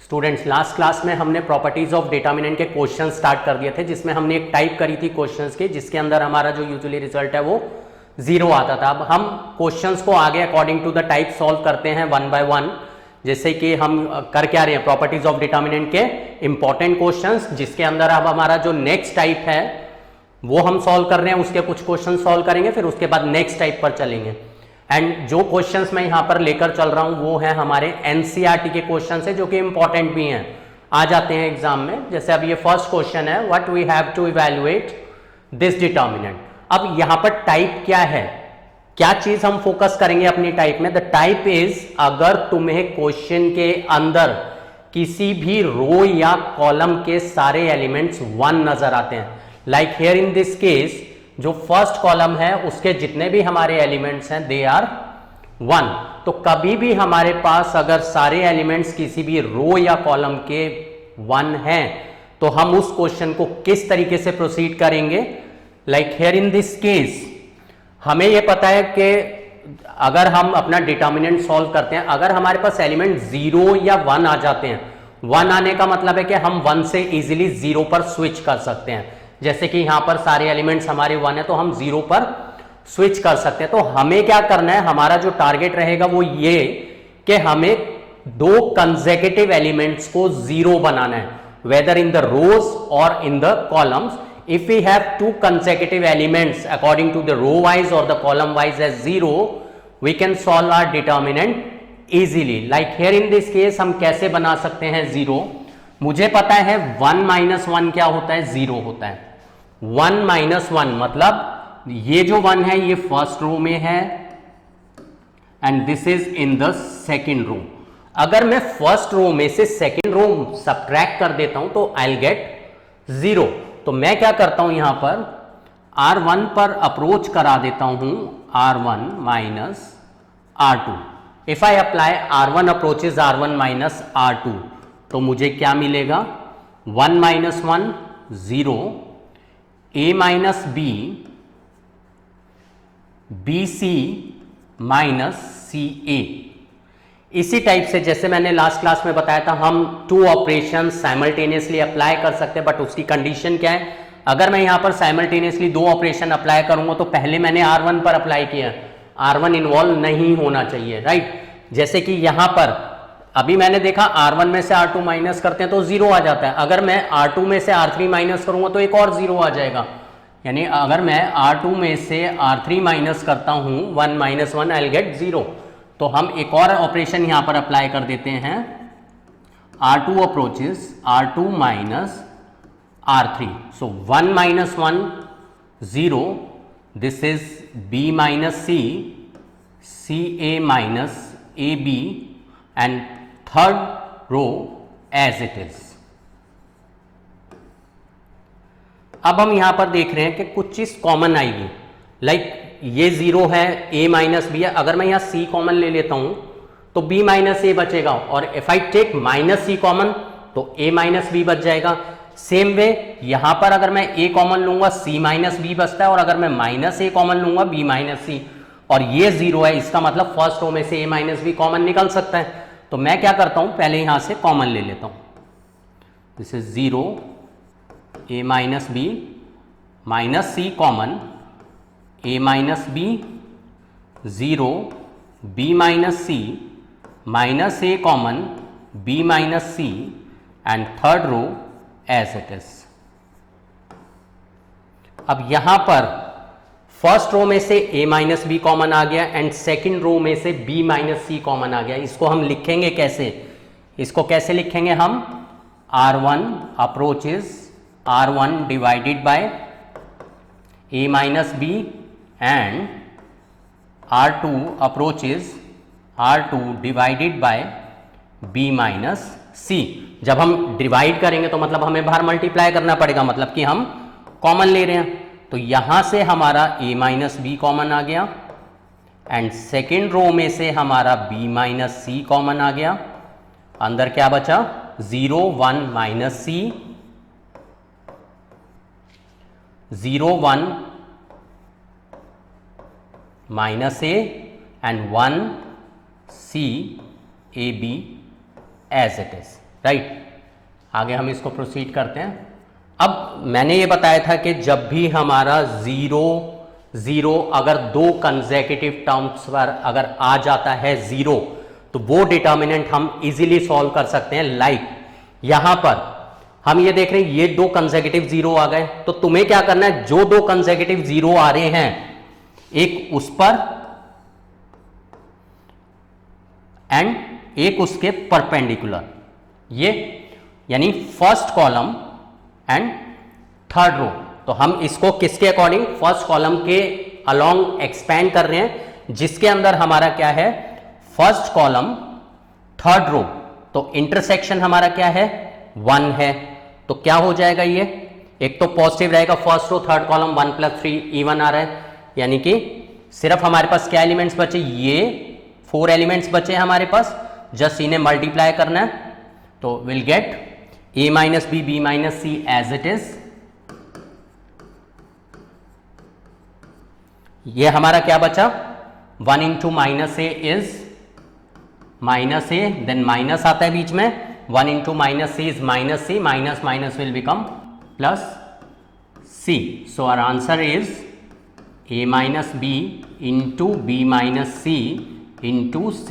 Students, last class में हमने properties of determinant के क्वेश्चन स्टार्ट कर दिए थे, जिसमें हमने एक टाइप करी थी क्वेश्चंस की, जिसके अंदर हमारा जो यूजुअली रिजल्ट है वो 0 आता था। अब हम क्वेश्चंस को आगे according to the type solve करते हैं वन बाय वन। जैसे कि हम कर क्या रहे हैं, प्रॉपर्टीज ऑफ डिटर्मिनेंट के इंपॉर्टेंट क्वेश्चंस, जिसके अंदर अब हमारा जो नेक्स्ट टाइप है वो हम सॉल्व कर रहे हैं, उसके कुछ क्वेश्चन सॉल्व करेंगे, फिर उसके बाद नेक्स्ट टाइप पर चलेंगे। एंड जो क्वेश्चंस मैं यहां पर लेकर चल रहा हूं वो है हमारे एनसीईआरटी के क्वेश्चंस है, जो कि इंपॉर्टेंट भी हैं, आ जाते हैं एग्जाम में। जैसे अब ये फर्स्ट क्वेश्चन है, what we have to evaluate this determinant. अब यहां पर टाइप क्या है, क्या चीज हम फोकस करेंगे अपनी टाइप में। द टाइप इज, अगर तुम्हें क्वेश्चन के अंदर किसी भी रो या कॉलम के सारे एलिमेंट्स 1 नजर आते हैं, like here in this case जो फर्स्ट कॉलम है उसके जितने भी हमारे एलिमेंट्स हैं दे आर 1। तो कभी भी हमारे पास अगर सारे एलिमेंट्स किसी भी रो या कॉलम के 1 हैं तो हम उस क्वेश्चन को किस तरीके से प्रोसीड करेंगे। Like here in this case हमें यह पता है कि अगर हम अपना डिटर्मिनेंट सॉल्व करते हैं, अगर हमारे पास एलिमेंट 0 या 1 आ जाते हैं, 1 आने का मतलब है कि हम 1 से इजीली 0 पर स्विच कर सकते हैं। जैसे कि यहां पर सारे एलिमेंट्स हमारे 1 है तो हम 0 पर स्विच कर सकते हैं। तो हमें क्या करना है, हमारा जो टारगेट रहेगा वो ये कि हमें 2 कंसेक्यूटिव एलिमेंट्स को 0 बनाना है, वेदर इन द रोज और in the columns. If we have 2 consecutive elements according to the row wise or the column wise as 0, we can solve our determinant easily. Like here in this case हम कैसे बना सकते हैं 0। मुझे पता है 1 minus 1 क्या होता है, 0 होता है। 1 माइनस 1 मतलब ये जो 1 है ये फर्स्ट रो में है and this is in the second row. अगर मैं फर्स्ट रो में से सेकेंड रो सब्ट्रैक्ट कर देता हूं तो आई विल गेट 0। तो मैं क्या करता हूं, यहां पर R1 पर अप्रोच करा देता हूं, R1 minus R2। If I apply R1 approaches R1 minus R2 तो मुझे क्या मिलेगा, 1 minus 1 0, A minus B, B C minus C A. इसी टाइप से जैसे मैंने लास्ट क्लास में बताया था, हम 2 ऑपरेशन साइमल्टेनियसली अप्लाई कर सकते हैं, बट उसकी कंडीशन क्या है, अगर मैं यहां पर साइमल्टेनियसली 2 ऑपरेशन अप्लाई करूंगा तो पहले मैंने R1 पर अप्लाई किया, R1 इन्वॉल्व नहीं होना चाहिए, राइट। जैसे कि यहां पर अभी मैंने देखा R1 में से R2 माइनस करते हैं तो 0 आ जाता है, अगर मैं R2 में से R3 माइनस करूंगा तो एक और 0 आ जाएगा। यानी अगर मैं R2 में से R3 माइनस करता हूं 1 माइनस 1 आई विल गेट 0। तो हम एक और ऑपरेशन यहां पर अप्लाई कर देते हैं, R2 approaches R2 minus R3। So 1 minus 1 0, this is B minus C, C A minus A B and third row as it is. अब हम यहां पर देख रहे हैं कि कुछ चीज कॉमन आएगी, लाइक ये 0 है, A माइनस बी है, अगर मैं यहां C कॉमन ले लेता हूं तो B माइनस ए बचेगा, और if I take minus C common तो A माइनस बी बच जाएगा। सेम वे यहां पर अगर मैं A कॉमन लूंगा C माइनस बी बचता है, और अगर मैं माइनस A कॉमन लूंगा B माइनस C, और ये 0 है, इसका मतलब फर्स्ट रो में से A माइनस बी कॉमन निकल सकता है। तो मैं क्या करता हूं, पहले यहां से कॉमन ले लेता हूं, this is 0 A minus B minus C common, A minus B 0, B minus C minus A common, B minus C and third row as it is. अब यहां पर फर्स्ट रो में से A माइनस बी कॉमन आ गया and second row में से B minus C common आ गया। इसको हम लिखेंगे कैसे, इसको कैसे लिखेंगे हम, R1 approaches R1 divided by A minus B and R2 approaches R2 divided by B minus C। जब हम डिवाइड करेंगे तो मतलब हमें बाहर मल्टीप्लाई करना पड़ेगा, मतलब कि हम कॉमन ले रहे हैं। तो यहां से हमारा A माइनस बी कॉमन आ गया एंड सेकेंड रो में से हमारा B माइनस C कॉमन आ गया। अंदर क्या बचा, 0 1 minus C, 0 1 minus A and 1 C A B as it is, right. आगे हम इसको प्रोसीड करते हैं। अब मैंने ये बताया था कि जब भी हमारा 0 0 अगर दो कंसेक्यूटिव टर्म्स पर अगर आ जाता है 0, तो वो डिटर्मिनेंट हम इजीली सॉल्व कर सकते हैं। लाइक यहां पर हम ये देख रहे हैं ये दो कंसेक्यूटिव 0 आ गए, तो तुम्हें क्या करना है, जो दो कंसेक्यूटिव 0 आ रहे हैं एक उस पर एंड एक उसके परपेंडिकुलर, ये यानी first column and third row. तो हम इसको किसके अकॉर्डिंग, फर्स्ट कॉलम के अलोंग एक्सपेंड कर रहे हैं, जिसके अंदर हमारा क्या है, फर्स्ट कॉलम थर्ड रो। तो इंटरसेक्शन हमारा क्या है, 1 है। तो क्या हो जाएगा, ये एक तो पॉजिटिव रहेगा, first row third column 1 + 3 even आ रहा है, यानी कि सिर्फ हमारे पास क्या एलिमेंट्स बचे, ये 4 एलिमेंट्स बचे हैं हमारे पास, जस्ट इन्हें मल्टीप्लाई करना है। तो will get a - b b - c as it is. ये हमारा क्या बचा, 1 × -a is -a, then minus आता है बीच में, 1 × -c is -c, minus will become +c। So our answer is a - b × b - c × c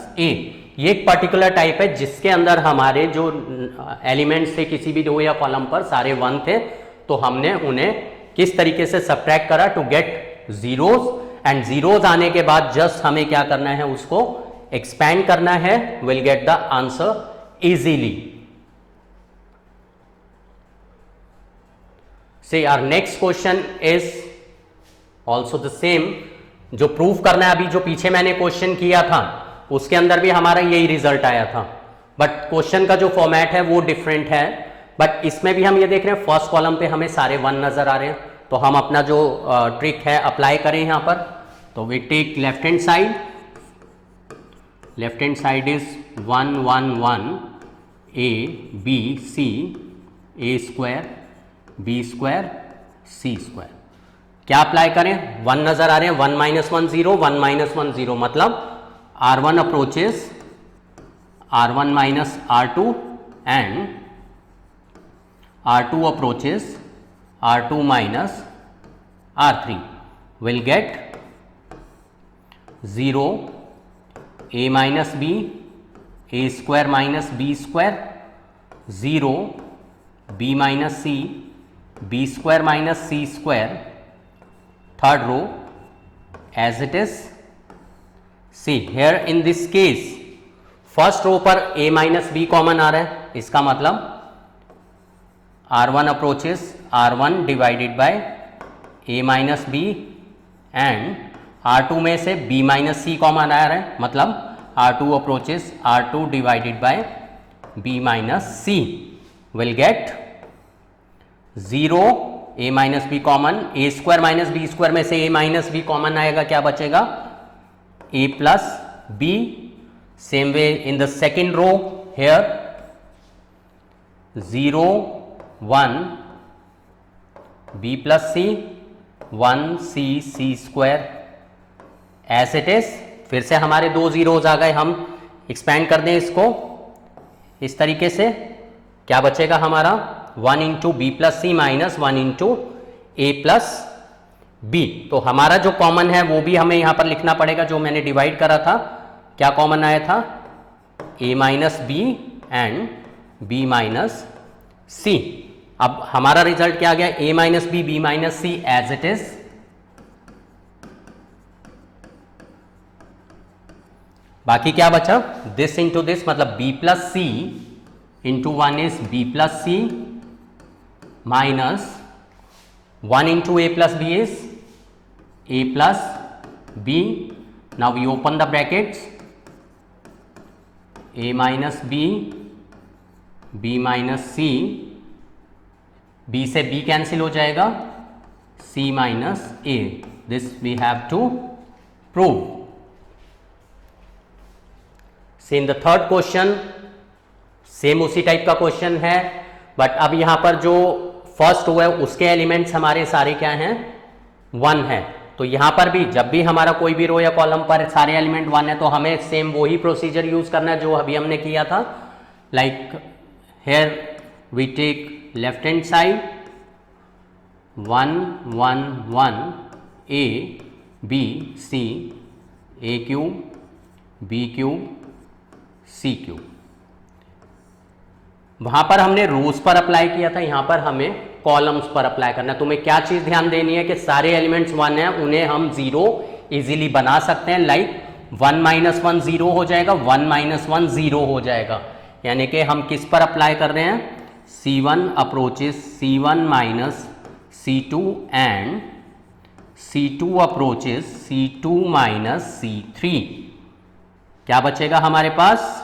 - a। ये एक पर्टिकुलर टाइप है जिसके अंदर हमारे जो एलिमेंट्स थे किसी भी रो या कॉलम पर सारे 1 थे, तो हमने उन्हें किस तरीके से सब्ट्रैक्ट करा to get zeros, and zeros आने के बाद जस्ट हमें क्या करना है, उसको एक्सपैंड करना है, will get the answer easily. So our next question is also the same. जो प्रूव करना है, अभी जो पीछे मैंने क्वेश्चन किया था उसके अंदर भी हमारा यही रिजल्ट आया था, बट क्वेश्चन का जो फॉर्मेट है वो डिफरेंट है। बट इसमें भी हम ये देख रहे हैं फर्स्ट कॉलम पे हमें सारे 1 नजर आ रहे हैं, तो हम अपना जो ट्रिक है अप्लाई करें यहां पर। तो we take left hand side is 1 1 1 a b c a² b² c²। क्या अप्लाई करें, 1 नजर आ रहे हैं, 1 - 1 0 1 - 1 0, मतलब R1 approaches R1 - R2 and R2 approaches R2 - R3, will get 0 a - b a² - b², 0 b - c b² - c², third row as it is। See here in this case first row पर a - b common आ रहा है, इसका मतलब R1 approaches R1 divided by a - b, and R2 में से b - c common आ रहा है, मतलब R2 approaches R2 divided by b - c, will get 0 a - b common, a² - b² में से a - b कॉमन आएगा, क्या बचेगा, a + b। same way in the second row here 0 1 b + c 1 c c² as it is। फिर से हमारे 2 zeros आ गए, हम एक्सपेंड कर दें इसको इस तरीके से, क्या बचेगा हमारा, 1 × b + c - 1 × a + b। तो हमारा जो कॉमन है वो भी हमें यहां पर लिखना पड़ेगा, जो मैंने डिवाइड करा था, क्या कॉमन आया था, a - b and b - c। अब हमारा रिजल्ट क्या आ गया, a - b b - c as it is. बाकी क्या बचा, दिस इंटू दिस, मतलब b + c into 1 is b + c minus 1 × a + b is a + b। now we open the brackets, a - b b - c, b से b cancel हो जाएगा, c - a, this we have to prove। Same the third question, same उसी type का question है, but अब यहां पर जो फर्स्ट हुआ है उसके एलिमेंट्स हमारे सारे क्या हैं, 1 है। तो यहां पर भी जब भी हमारा कोई भी रो या कॉलम पर सारे एलिमेंट 1 है, तो हमें सेम वही प्रोसीजर यूज करना है जो अभी हमने किया था, like here we take left hand side 1 1 1 a b c a cube b cube c cube। वहां पर हमने रोज पर अप्लाई किया था, यहां पर हमें कॉलम्स पर अप्लाई करना है। तुम्हें क्या चीज ध्यान देनी है कि सारे एलिमेंट्स 1 हैं, उन्हें हम 0 इजीली बना सकते हैं। लाइक 1 - 1 0 हो जाएगा, 1 - 1 0 हो जाएगा। यानी कि हम किस पर अप्लाई कर रहे हैं, C1 approaches C1 minus C2 and C2 approaches C2 minus C3। क्या बचेगा हमारे पास,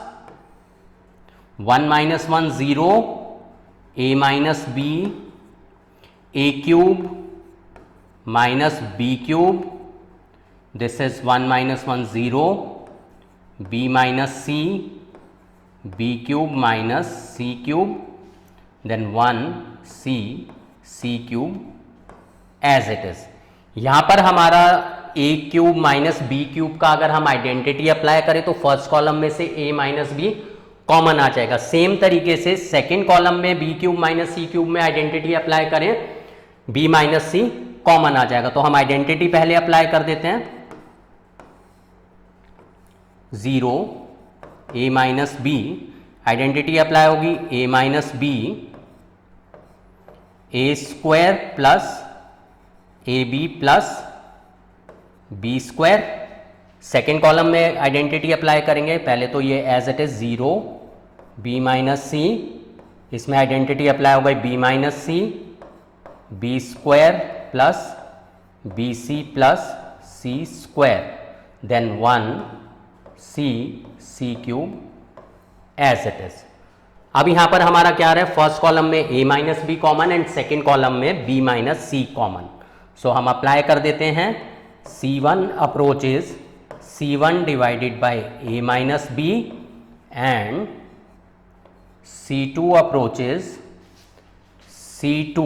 1 - 1 0, a minus b, a cube minus b cube, this is 1 - 1 0, b minus c, b cube minus c cube, then 1 c cube as it is. यहां पर हमारा a cube minus b cube का अगर हम आइडेंटिटी अप्लाई करें तो first column में से a माइनस b कॉमन आ जाएगा। सेम तरीके से सेकेंड कॉलम में b cube minus c cube में आइडेंटिटी अप्लाई करें, b माइनस c कॉमन आ जाएगा। तो हम आइडेंटिटी पहले अप्लाई कर देते हैं, 0 a minus b, identity apply होगी a minus b, a square plus A B plus B square. Second column में आइडेंटिटी अप्लाई करेंगे, पहले तो ये as it is 0 b minus C, इसमें आइडेंटिटी अप्लाई होगा b minus C, B square plus B C plus C square, then 1 C cube as it is. अब यहां पर हमारा क्या आ रहा है, फर्स्ट कॉलम में a minus B common and second column में b minus C common. So हम अप्लाई कर देते हैं, C1 approaches C1 divided by a minus B and C2 approaches C2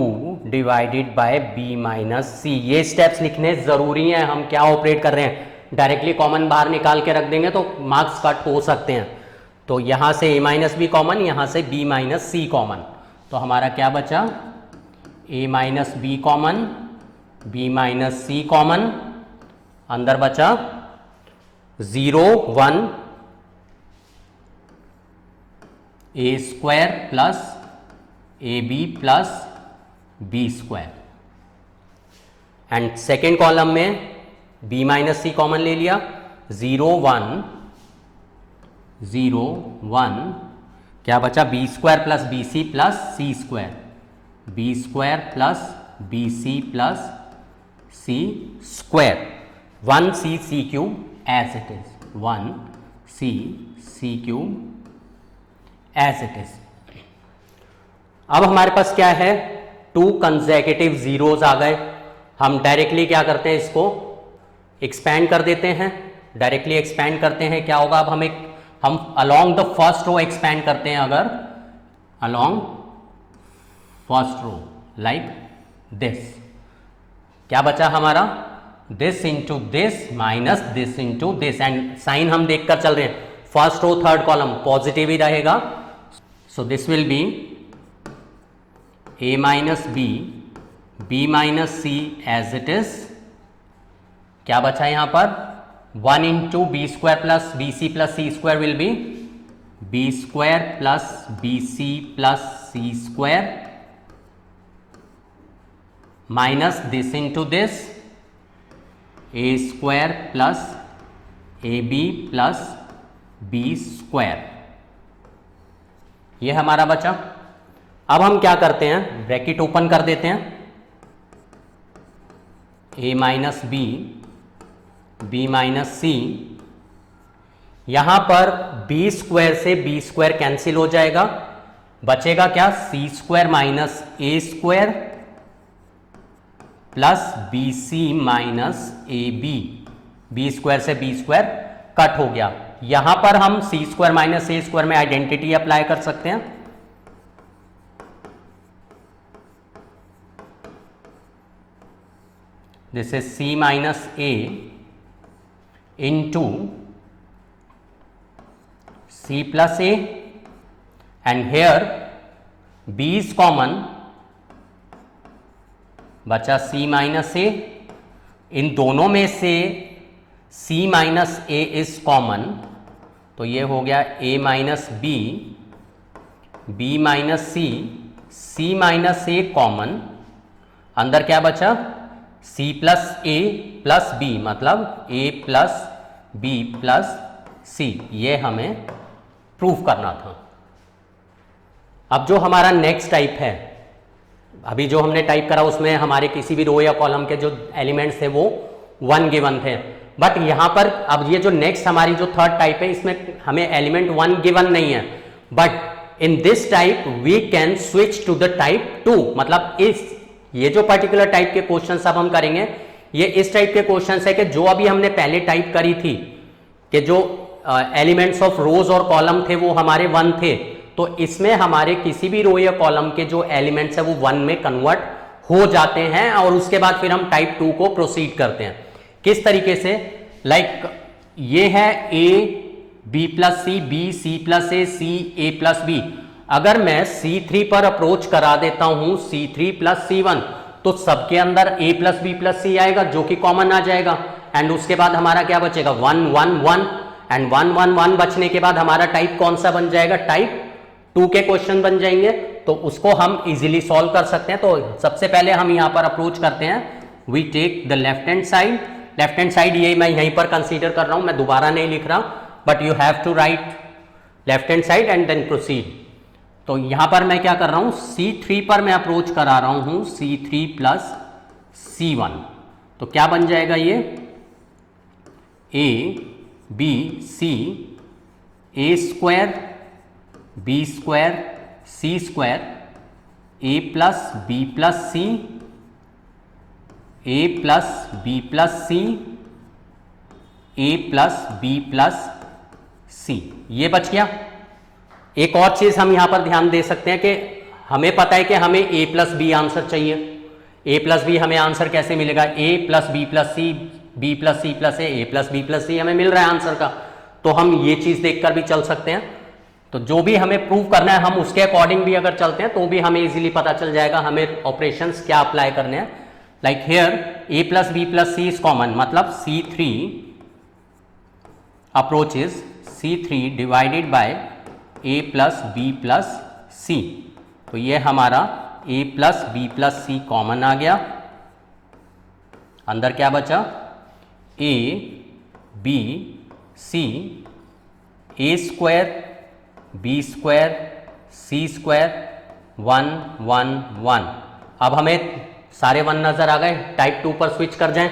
divided by b minus C. ये steps लिखने जरूरी हैं। हम क्या ऑपरेट कर रहे हैं, डायरेक्टली कॉमन बाहर निकाल के रख देंगे तो मार्क्स कट हो सकते हैं। तो यहां से a माइनस बी कॉमन, यहां से b माइनस सी कॉमन, तो हमारा क्या बचा, a minus B common, b minus C common, अंदर बचा 0 1 a square plus A B plus B square, and second column में b माइनस सी कॉमन ले लिया, 0 1 क्या बचा, B square plus B C plus C square, B square plus B C plus C square, 1 C cube as it is, 1 C cube as it is. अब हमारे पास क्या है, 2 consecutive zeros आ गए। हम डायरेक्टली क्या करते हैं, इसको एक्सपैंड कर देते हैं, डायरेक्टली एक्सपैंड करते हैं। क्या होगा, अब हम along the first row expand करते हैं, अगर along first row like this, क्या बचा हमारा, this into this minus this into this, and sign हम देखकर चल रहे हैं, first row third column positive ही रहेगा। So this will be a minus b minus C as it is. क्या बचा यहां पर, 1 into B square plus B C plus C square will be B square plus B C plus C square minus this into this, A square plus A B plus B square. यह हमारा बचा। अब हम क्या करते हैं, bracket open कर देते हैं, a minus B minus C, यहां पर b स्क्वायर से b स्क्वायर कैंसिल हो जाएगा, बचेगा क्या, C square minus A square plus B C minus A B square से बी स्क्वायर कट हो गया। यहां पर हम C square minus A square में आइडेंटिटी अप्लाई कर सकते हैं, this is c minus A into C plus A and here B is common, बचा C माइनस A। इन दोनों में से C minus A is common, तो ये हो गया A minus B, B minus C, C minus A common. अंदर क्या बचा? C plus A plus B, मतलब A plus B plus C। ये हमें प्रूफ करना था। अब जो हमारा नेक्स्ट टाइप है, अभी जो हमने टाइप करा उसमें हमारे किसी भी रो या कॉलम के जो एलिमेंट्स थे वो 1 गिवन थे, बट यहां पर अब ये जो नेक्स्ट हमारी जो थर्ड टाइप है इसमें हमें एलिमेंट 1 गिवन नहीं है, but in this type we can switch to the type 2। मतलब ये जो पर्टिकुलर टाइप के क्वेश्चंस अब हम करेंगे ये इस टाइप के क्वेश्चंस है कि जो अभी हमने पहले टाइप करी थी कि जो एलिमेंट्स ऑफ रोज और कॉलम थे वो हमारे 1 थे, तो इसमें हमारे किसी भी रो या कॉलम के जो एलिमेंट्स है वो 1 में कन्वर्ट हो जाते हैं और उसके बाद फिर हम टाइप 2 को प्रोसीड करते हैं। किस तरीके से? लाइक ये है A B plus C, B C plus A, C A plus B। अगर मैं C3 पर अप्रोच करा देता हूं C3 प्लस C1, तो सबके अंदर A plus B plus C आएगा जो कि कॉमन आ जाएगा, एंड उसके बाद हमारा क्या बचेगा? 1 1 1, एंड 1 1 1 बचने के बाद हमारा टाइप कौन सा बन जाएगा? टाइप 2 के क्वेश्चन बन जाएंगे। तो उसको हम इजीली सॉल्व कर सकते हैं। तो सबसे पहले हम यहां पर अप्रोच करते हैं, we take the left hand side. Left hand side ये मैं यहीं पर कंसीडर कर रहा हूं, मैं दोबारा नहीं लिख रहा, but you have to write left hand side and then proceed. तो यहां पर मैं क्या कर रहा हूं? C3 पर मैं अप्रोच करा रहा हूं C3 प्लस C1। तो क्या बन जाएगा ये? A B C A square B square C square A plus B plus C, A plus B plus C, A plus B plus C। ये बच गया। एक और चीज हम यहां पर ध्यान दे सकते हैं कि हमें पता है कि हमें A प्लस B आंसर चाहिए। A प्लस B हमें आंसर कैसे मिलेगा? A plus B plus C, B plus C plus A plus B plus C हमें मिल रहा है आंसर का। तो हम ये चीज देखकर भी चल सकते हैं। तो जो भी हमें प्रूव करना है हम उसके अकॉर्डिंग भी अगर चलते हैं तो भी हमें इजीली पता चल जाएगा हमें ऑपरेशंस क्या अप्लाई करने हैं। Like here A plus B plus C is common, मतलब C3 approaches C3 divided by A plus B plus C। तो ये हमारा A plus B plus C common आ गया। अंदर क्या बचा? A B C A square B square C square 1 1 1। अब हमें सारे 1 नजर आ गए। टाइप 2 पर स्विच कर जाएं।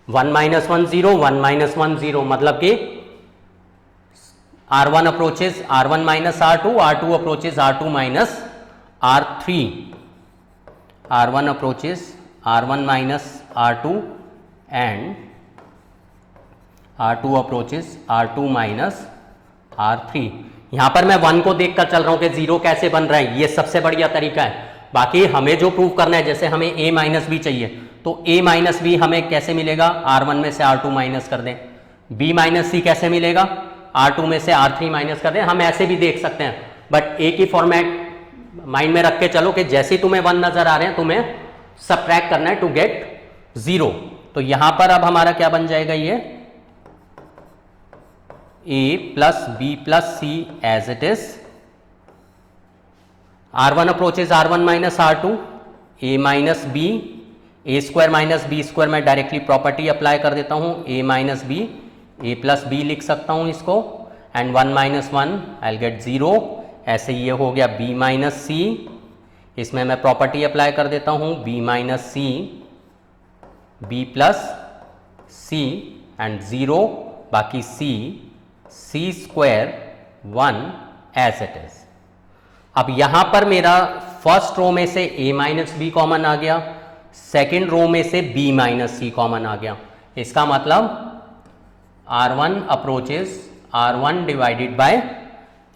1 माइनस 1 0, 1 माइनस 1 0, मतलब कि R1 approaches R1 minus R2, R2 approaches R2 minus R3, R1 approaches R1 minus R2 and R2 approaches R2 minus R3। यहां पर मैं 1 को देखकर चल रहा हूं कि 0 कैसे बन रहा है, ये सबसे बढ़िया तरीका है। बाकी हमें जो प्रूव करना है, जैसे हमें A माइनस बी चाहिए, तो A माइनस बी हमें कैसे मिलेगा? R1 में से R2 माइनस कर दें। B माइनस सी कैसे मिलेगा? R2 में से R3 माइनस कर दें। हम ऐसे भी देख सकते हैं, बट एक ही फॉर्मेट माइंड में रख के चलो कि जैसे ही तुम्हें 1 नजर आ रहे हैं तुम्हें सबट्रैक्ट करना है टू गेट 0। तो यहां पर अब हमारा क्या बन जाएगा? ये A plus B plus C as it is. R1 approaches R1 minus R2, A minus B, A square minus B square मैं डायरेक्टली प्रॉपर्टी अप्लाई कर देता हूं, A minus B, A plus B लिख सकता हूं इसको, and 1 minus 1 I will get 0। ऐसे ये हो गया B माइनस C, इसमें मैं प्रॉपर्टी अप्लाई कर देता हूं B minus C, B plus C and 0, बाकी C square 1 as it is. अब यहां पर मेरा फर्स्ट रो में से A माइनस बी कॉमन आ गया, सेकेंड रो में से B माइनस सी कॉमन आ गया। इसका मतलब R1 approaches R1 divided by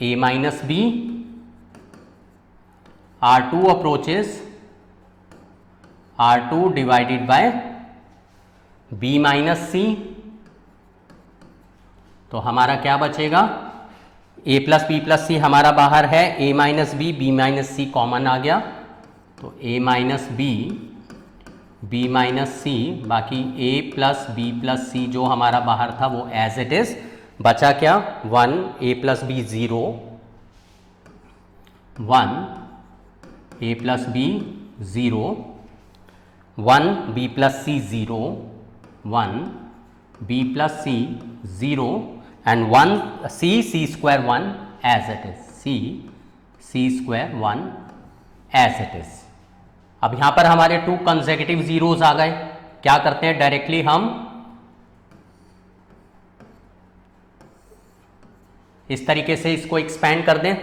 A minus B, R2 approaches R2 divided by B minus C. तो हमारा क्या बचेगा? ए प्लस बी प्लस सी हमारा बाहर है, ए minus B minus C common आ गया, तो ए माइनस बी माइनस सी, बाकी ए प्लस बी प्लस सी जो हमारा बाहर था वो एज इट इज बचा क्या 1, A plus B 0, 1 A plus B 0, 1 B plus C 0, 1 B plus C 0 and 1 C square 1 as it is, C square 1 as it is. अब यहां पर हमारे 2 कंसेक्यूटिव जीरोस आ गए। क्या करते हैं, डायरेक्टली हम इस तरीके से इसको एक्सपेंड कर दें,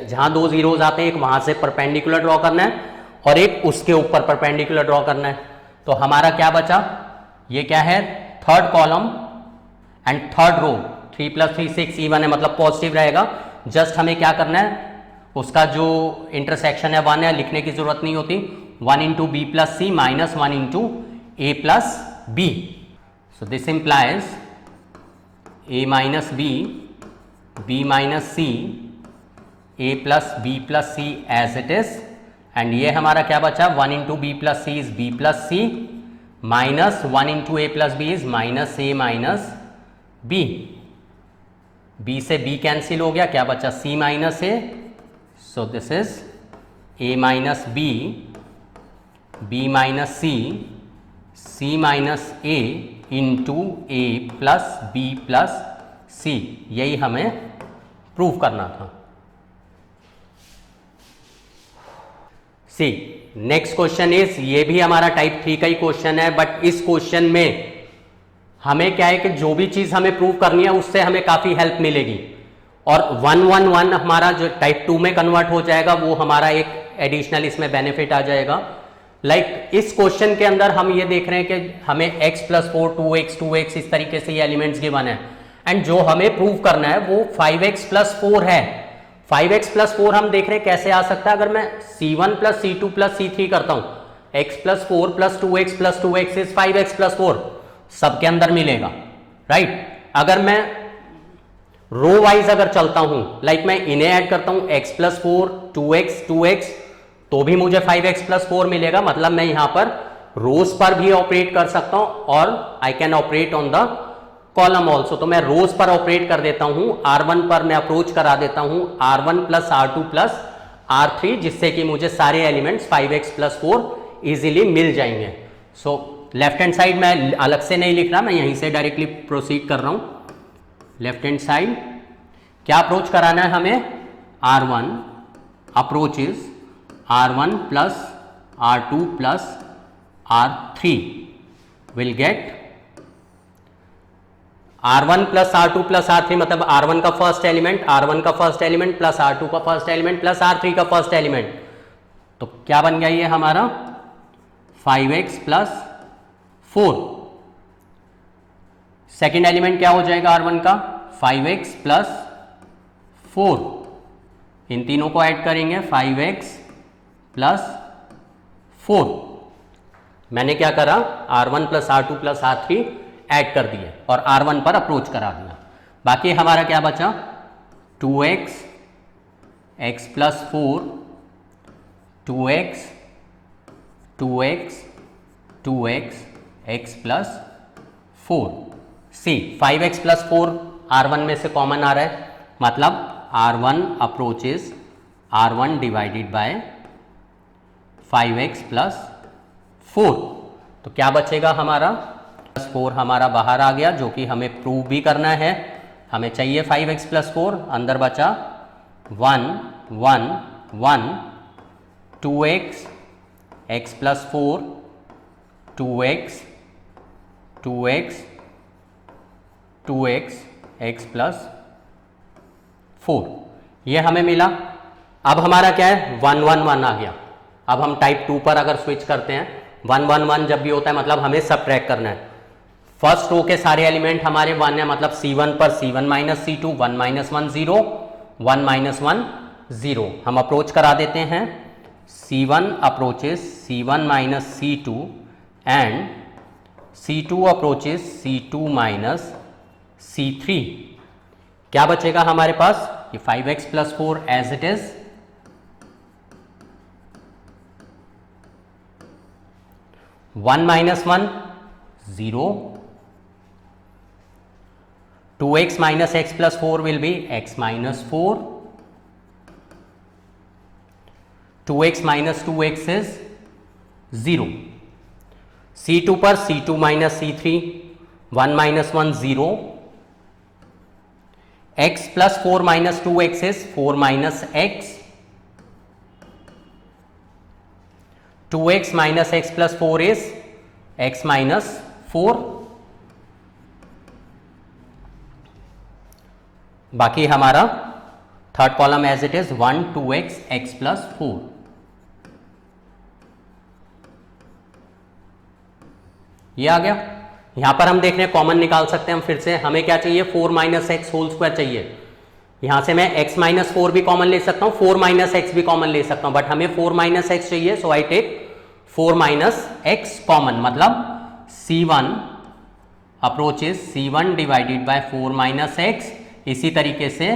जहां 2 जीरोस आते हैं एक वहां से परपेंडिकुलर ड्रॉ करना है और एक उसके ऊपर परपेंडिकुलर ड्रॉ करना है। तो हमारा क्या बचा, ये क्या है, third column and third row, 3 + 3 6 even है, मतलब पॉजिटिव रहेगा। जस्ट हमें क्या करना है, उसका जो इंटरसेक्शन है 1 है, लिखने की जरूरत नहीं होती, 1 × b + c - 1 × a + b। So this implies a - b - c, a + b + c as it is, and ये हमारा क्या बचा, 1 × b + c is b + c minus 1 × a + b is -a - b। b से b कैंसिल हो गया, क्या बचा, c - a। So this is a - b, b - c, c - a into a + b + c। यही हमें प्रूव करना था। सी नेक्स्ट क्वेश्चन इज, ये भी हमारा टाइप 3 का ही क्वेश्चन है, बट इस क्वेश्चन में हमें क्या है कि जो भी चीज हमें प्रूव करनी है उससे हमें काफी हेल्प मिलेगी, और 1 1 1 हमारा जो टाइप 2 में कन्वर्ट हो जाएगा वो हमारा एक एडिशनल इसमें बेनिफिट आ जाएगा। लाइक इस क्वेश्चन के अंदर हम ये देख रहे हैं कि हमें x + 4 2x इस तरीके से ये एलिमेंट्स गिवन है, एंड जो हमें प्रूव करना है वो 5x + 4 है। 5x + 4 हम देख रहे हैं कैसे आ सकता है, अगर मैं c1 + c2 + c3 करता हूं, x + 4 + 2x + 2x is 5x + 4, सबके अंदर मिलेगा, राइट। अगर मैं रो वाइज अगर चलता हूं, लाइक मैं इन्हें ऐड करता हूं x + 4 2x तो भी मुझे 5x + 4 मिलेगा, मतलब मैं यहां पर रोज पर भी ऑपरेट कर सकता हूं और I can operate on the column also. तो मैं रोज पर ऑपरेट कर देता हूं, R1 पर मैं अप्रोच करा देता हूं R1 + R2 + R3, जिससे कि मुझे सारे एलिमेंट्स 5x + 4 इजीली मिल जाएंगे। सो लेफ्ट हैंड साइड मैं अलग से नहीं लिख रहा, मैं यहीं से डायरेक्टली प्रोसीड कर रहा हूं। लेफ्ट हैंड साइड क्या अप्रोच कराना है हमें, R1 approach is R1 + R2 + R3 will get R1 + R2 + R3, मतलब R1 का फर्स्ट एलिमेंट प्लस R2 का फर्स्ट एलिमेंट प्लस R3 का फर्स्ट एलिमेंट, तो क्या बन गया ये हमारा 5x + 4। सेकेंड एलिमेंट क्या हो जाएगा R1 का, 5x + 4, इन तीनों को ऐड करेंगे 5x + 4। मैंने क्या करा, R1 + R2 + R3 ऐड कर दिए और R1 पर अप्रोच करा दिया। बाकी हमारा क्या बचा, 2x x + 4 2x 2x 2x x + 4। सी 5x + 4 R1 में से कॉमन आ रहा है, मतलब R1 approaches R1 divided bye 5x + 4। तो क्या बचेगा हमारा, 4 हमारा बाहर आ गया, जो कि हमें प्रूव भी करना है। हमें चाहिए 5x + 4, अंदर बचा 1 1 1 2x x + 4 2x 2x 2x x + 4, ये हमें मिला। अब हमारा क्या है, 1 1 1 आ गया। अब हम टाइप 2 पर अगर स्विच करते हैं, 1 1 1 जब भी होता है मतलब हमें सबट्रैक्ट करना है। फर्स्ट रो के सारे एलिमेंट हमारे 1 है, मतलब C1 पर C1 - C2 1 - 1 0 1 - 1 0। हम अप्रोच करा देते हैं, C1 approaches C1 - C2 and C2 approaches C2 - C3। क्या बचेगा हमारे पास, ये 5x plus 4 as it is, 1 minus 1 0, 2x minus x plus 4 will be x minus 4, 2x minus 2x is 0, C2 पर C2 minus C3, 1 minus 1 0, x plus 4 minus 2x is 4 minus x, 2x minus x plus 4 is x minus 4, बाकी हमारा third column as it is 1 2x x plus 4। ये आ गया। यहां पर हम देख रहे हैं कॉमन निकाल सकते हैं हम फिर से। हमें क्या चाहिए, 4 माइनस एक्स होल स्क्वायर चाहिए। यहां से मैं x माइनस 4 भी कॉमन ले सकता हूं, 4 माइनस एक्स भी कॉमन ले सकता हूं, बट हमें 4 माइनस एक्स चाहिए, so I take 4 minus x common, मतलब C1 approaches C1 divided by 4 minus X. इसी तरीके से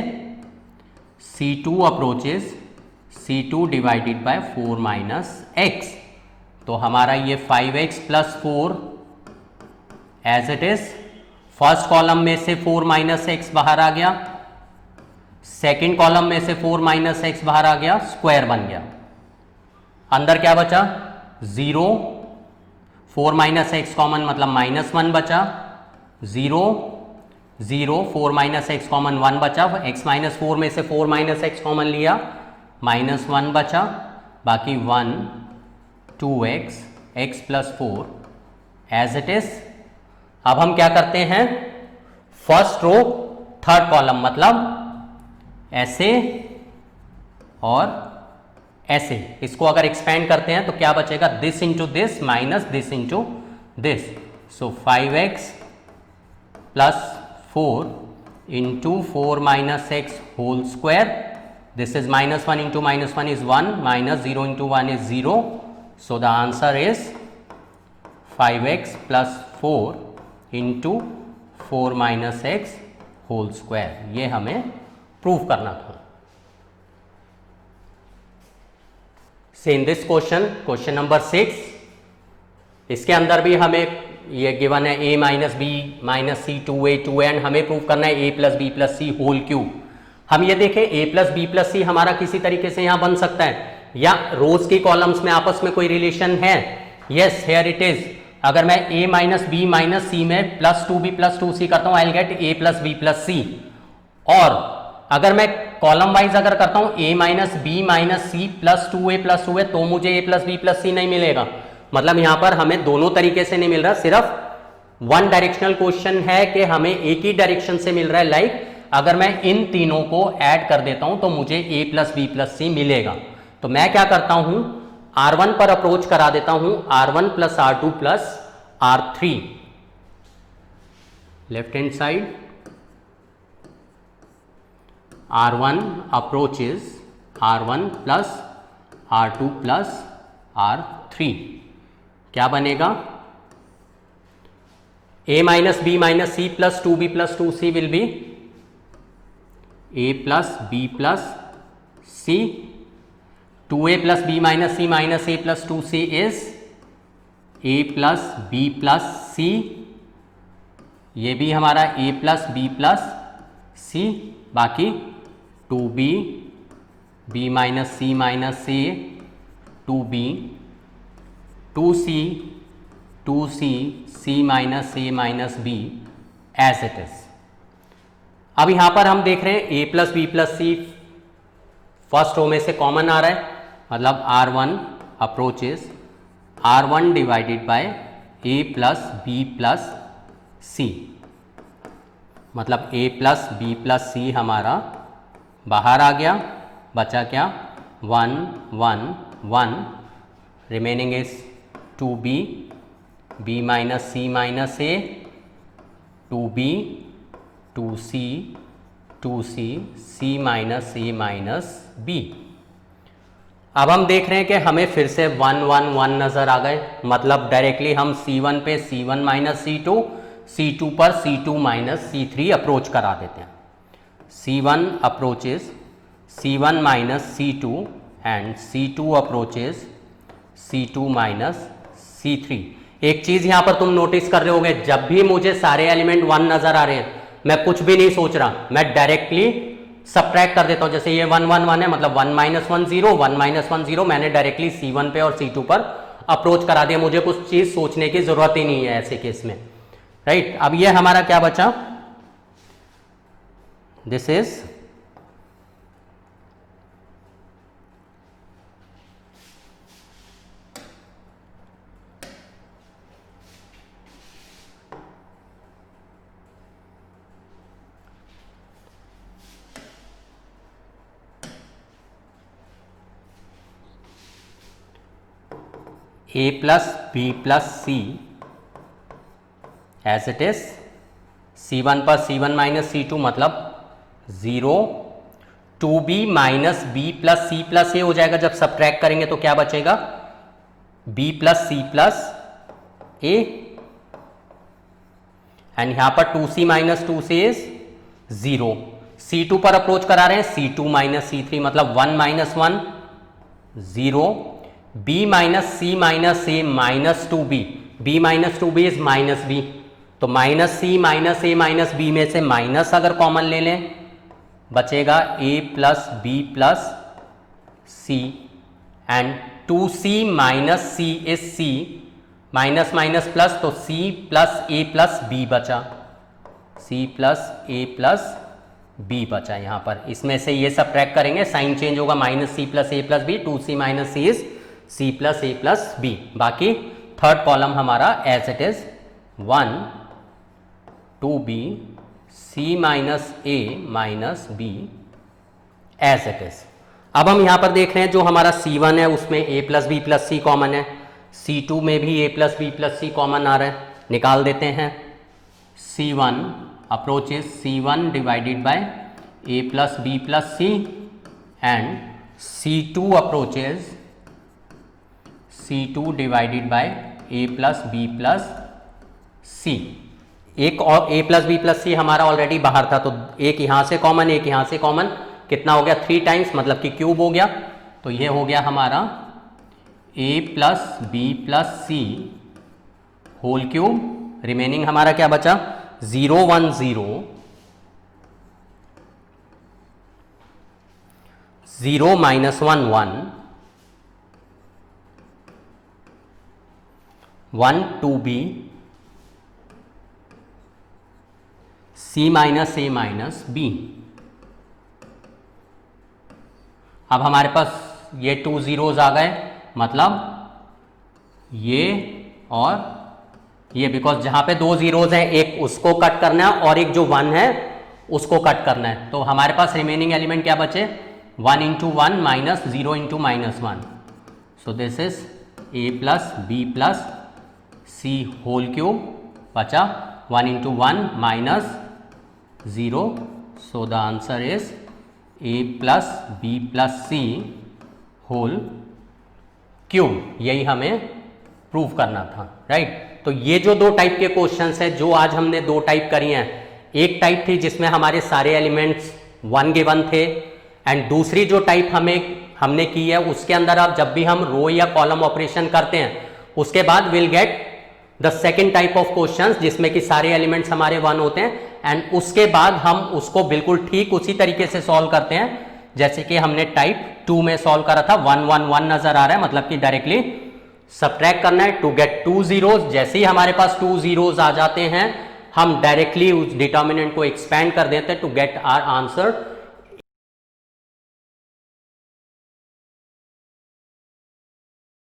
C2 approaches C2 divided by 4 minus X. तो हमारा ये 5x plus 4 as it is, first column में से 4 माइनस एक्स बाहर आ गया, सेकेंड कॉलम में से 4 माइनस एक्स बाहर आ गया, स्क्वायर बन गया। अंदर क्या बचा, 0, 4 माइनस एक्स कॉमन मतलब माइनस 1 बचा, 0 0, 4 माइनस एक्स कॉमन 1 बचा, x माइनस 4 में से 4 माइनस एक्स कॉमन लिया, माइनस 1 बचा, बाकी 1 2x x plus 4 as it is. अब हम क्या करते हैं, फर्स्ट रो थर्ड कॉलम मतलब ऐसे और ऐसे, इसको अगर एक्सपेंड करते हैं तो क्या बचेगा, this into this minus this into this, so 5x plus 4 into 4 minus x whole square, this is minus 1 into minus 1 is 1, minus 0 into 1 is 0, so the answer is 5x plus 4 into 4 minus x whole square। ये हमें prove करना था। Same this question, question number 6, इसके अंदर भी हमें ये given है a minus B minus c 2a 2a and हमें प्रूव करना है a plus B plus c whole cube. हम ये देखें a प्लस बी प्लस सी हमारा किसी तरीके से यहाँ बन सकता है, या रोज की कॉलम्स में आपस में कोई रिलेशन है, यस हेयर इट इज। अगर मैं a minus B minus C में प्लस 2b प्लस 2c करता हूँ, I will get a plus B plus C. और अगर मैं कॉलम वाइज अगर करता हूँ a minus B minus C plus 2a तो मुझे a plus B plus C नहीं मिलेगा। मतलब यहां पर हमें दोनों तरीके से नहीं मिल रहा, सिर्फ वन डायरेक्शनल क्वेश्चन है कि हमें एक ही डायरेक्शन से मिल रहा है। लाइक अगर मैं इन तीनों को ऐड कर देता हूं तो मुझे a प्लस बी प्लस सी मिलेगा। तो मैं क्या करता हूं, R1 पर अप्रोच करा देता हूं, R1 plus R2 plus R3 left hand side, R1 approaches R1 plus R2 plus R3, क्या बनेगा, a minus B minus C plus 2b plus 2c will be a plus B plus C, 2a plus B minus a plus 2c is a plus B plus C, ये भी हमारा a plus B plus C, बाकी 2b b minus C minus a, 2b 2c 2c c minus a minus b as it is. अब यहां पर हम देख रहे हैं a plus B plus C first row में से कॉमन आ रहा है, मतलब R1 approaches R1 divided by a plus B plus C, मतलब a प्लस बी प्लस सी हमारा बाहर आ गया, बचा क्या, 1 1 1, remaining is 2b b minus C minus a, 2b 2c 2c c minus a minus b। अब हम देख रहे हैं कि हमें फिर से 1 1 1 नजर आ गए, मतलब डायरेक्टली हम C1 पे C1 माइनस C2, C2 पर C2 माइनस C3 अप्रोच करा देते हैं। C1 approaches C1 minus C2 and C2 approaches C2 minus C3। एक चीज यहां पर तुम नोटिस कर रहे होगे, जब भी मुझे सारे एलिमेंट 1 नजर आ रहे हैं मैं कुछ भी नहीं सोच रहा, मैं डायरेक्टली सब्ट्रैक्ट कर देता हूं। जैसे ये 1 1 1 है, मतलब 1 minus 1 0 1 minus 1 0, मैंने डायरेक्टली C1 पे और C2 पर अप्रोच करा दिया, मुझे कुछ चीज सोचने की जरूरत ही नहीं है ऐसे केस में, राइट। अब ये हमारा क्या बचा, this is A plus B plus C as it is, C1 पर C1 माइनस C2 मतलब 0, 2B minus B plus C plus A हो जाएगा। जब सब्ट्रैक्ट करेंगे तो क्या बचेगा, B plus C plus A, and यहां पर 2C minus 2C is 0। C2 पर अप्रोच करा रहे हैं, C2 माइनस C3 मतलब 1 minus 1 0, B minus C minus A minus 2B, B minus 2B is minus B, तो minus C minus A minus B में से माइनस अगर कॉमन ले लें बचेगा A plus B plus C, and 2C minus C is C, minus minus plus, तो C plus A plus B बचा, C plus A plus B बचा। यहां पर इसमें से ये सब्ट्रैक्ट करेंगे, साइन चेंज होगा, minus C plus A plus B, 2C minus C is C plus A plus B। बाकी थर्ड कॉलम हमारा as it is 1 2B C minus A minus B as it is. अब हम यहां पर देख रहे हैं जो हमारा C1 है उसमें A plus B plus C common है, C2 में भी A plus B plus C common आ रहा है, निकाल देते हैं। C1 approaches C1 divided by A plus B plus C, and C2 approaches C2 divided by A plus B plus C। एक और A plus B plus C हमारा already बाहर था, तो एक यहां से कॉमन, एक यहां से कॉमन, कितना हो गया 3 टाइम्स, मतलब कि क्यूब हो गया, तो ये हो गया हमारा A plus B plus C whole cube. Remaining हमारा क्या बचा, 0 1 0 0 minus 1 1 1 2B C minus A minus B। अब हमारे पास ये 2 zeros आ गए, मतलब ये और ये, बिकॉज जहां पे 2 zeros हैं एक उसको कट करना है और एक जो 1 है उसको कट करना है, तो हमारे पास रिमेनिंग एलिमेंट क्या बचे, 1 into 1 minus 0 into minus 1, so this is A plus B plus C whole cube बचा 1 into 1 minus 0, so the answer is A plus B plus C whole cube. यही हमें प्रूव करना था, राइट। तो ये जो दो टाइप के क्वेश्चंस हैं, जो आज हमने दो टाइप करी हैं, एक टाइप थी जिसमें हमारे सारे एलिमेंट्स 1 गिवन थे, एंड दूसरी जो टाइप हमने की है उसके अंदर अब जब भी हम रो या कॉलम ऑपरेशन करते हैं उसके बाद will get the second type of questions जिसमें कि सारे एलिमेंट्स हमारे 1 होते हैं, एंड उसके बाद हम उसको बिल्कुल ठीक उसी तरीके से सॉल्व करते हैं जैसे कि हमने टाइप 2 में सॉल्व करा था। 1 1 1 नजर आ रहा है, मतलब कि डायरेक्टली सब्ट्रैक्ट करना है टू गेट 2 zeros। जैसे ही हमारे पास 2 zeros आ जाते हैं हम डायरेक्टली उस डिटर्मिनेंट को एक्सपेंड कर देते हैं टू गेट आवर आंसर